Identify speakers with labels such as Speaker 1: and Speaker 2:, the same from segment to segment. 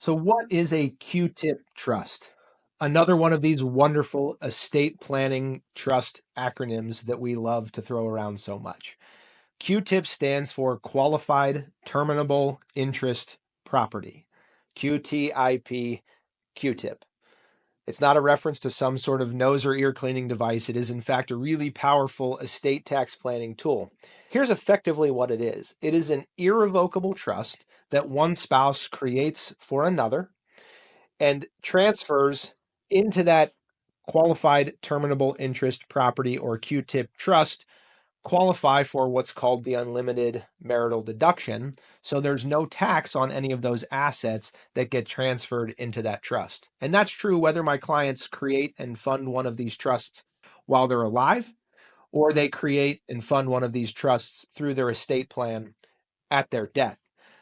Speaker 1: So, what is a QTIP trust? Another one of these wonderful estate planning trust acronyms that we love to throw around so much. QTIP stands for Qualified Terminable Interest Property. QTIP, QTIP. It's not a reference to some sort of nose or ear cleaning device. It is, in fact, a really powerful estate tax planning tool. Here's effectively what it is. It is an irrevocable trust that one spouse creates for another and transfers into that qualified terminable interest property or QTIP trust qualify for what's called the Unlimited Marital Deduction. So there's no tax on any of those assets that get transferred into that trust. And that's true whether my clients create and fund one of these trusts while they're alive, or they create and fund one of these trusts through their estate plan at their death.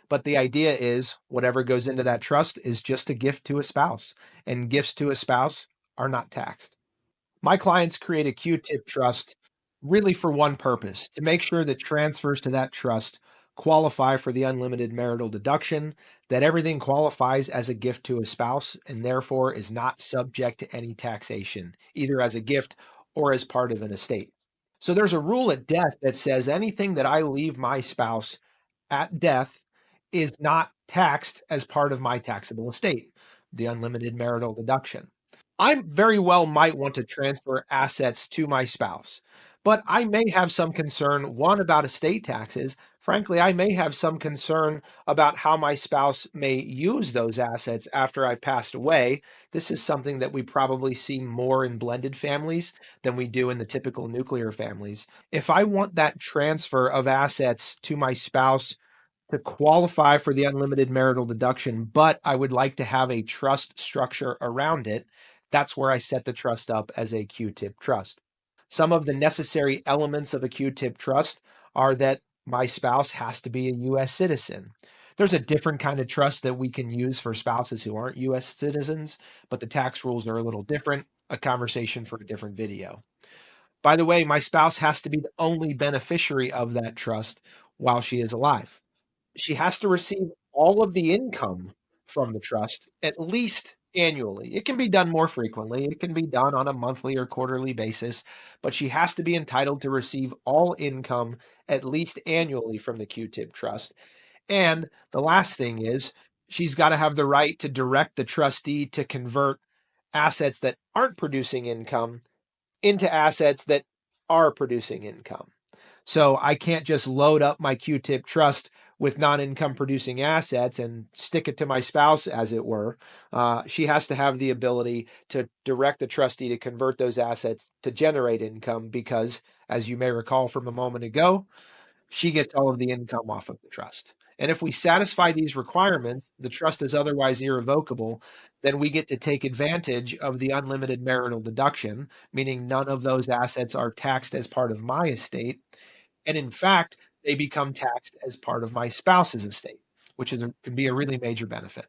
Speaker 1: But the idea is whatever goes into that trust is just a gift to a spouse, and gifts to a spouse are not taxed. My clients create a QTIP trust really for one purpose, to make sure that transfers to that trust qualify for the unlimited marital deduction, that everything qualifies as a gift to a spouse and therefore is not subject to any taxation, either as a gift or as part of an estate. So there's a rule at death that says anything that I leave my spouse at death is not taxed as part of my taxable estate, the unlimited marital deduction. I very well might want to transfer assets to my spouse, but I may have some concern, one, about estate taxes. Frankly, I may have some concern about how my spouse may use those assets after I've passed away. This is something that we probably see more in blended families than we do in the typical nuclear families. If I want that transfer of assets to my spouse to qualify for the unlimited marital deduction, but I would like to have a trust structure around it, that's where I set the trust up as a QTIP trust. Some of the necessary elements of a QTIP trust are that my spouse has to be a U.S. citizen. There's a different kind of trust that we can use for spouses who aren't U.S. citizens, but the tax rules are a little different, a conversation for a different video. By the way, my spouse has to be the only beneficiary of that trust while she is alive. She has to receive all of the income from the trust at least annually. It can be done more frequently. It can be done on a monthly or quarterly basis, but she has to be entitled to receive all income at least annually from the QTIP trust. And the last thing is she's got to have the right to direct the trustee to convert assets that aren't producing income into assets that are producing income. So I can't just load up my QTIP trust with non-income producing assets and stick it to my spouse, as it were. She has to have the ability to direct the trustee to convert those assets to generate income because, as you may recall from a moment ago, she gets all of the income off of the trust. And if we satisfy these requirements, the trust is otherwise irrevocable, then we get to take advantage of the unlimited marital deduction, meaning none of those assets are taxed as part of my estate. And in fact, they become taxed as part of my spouse's estate, which can be a really major benefit.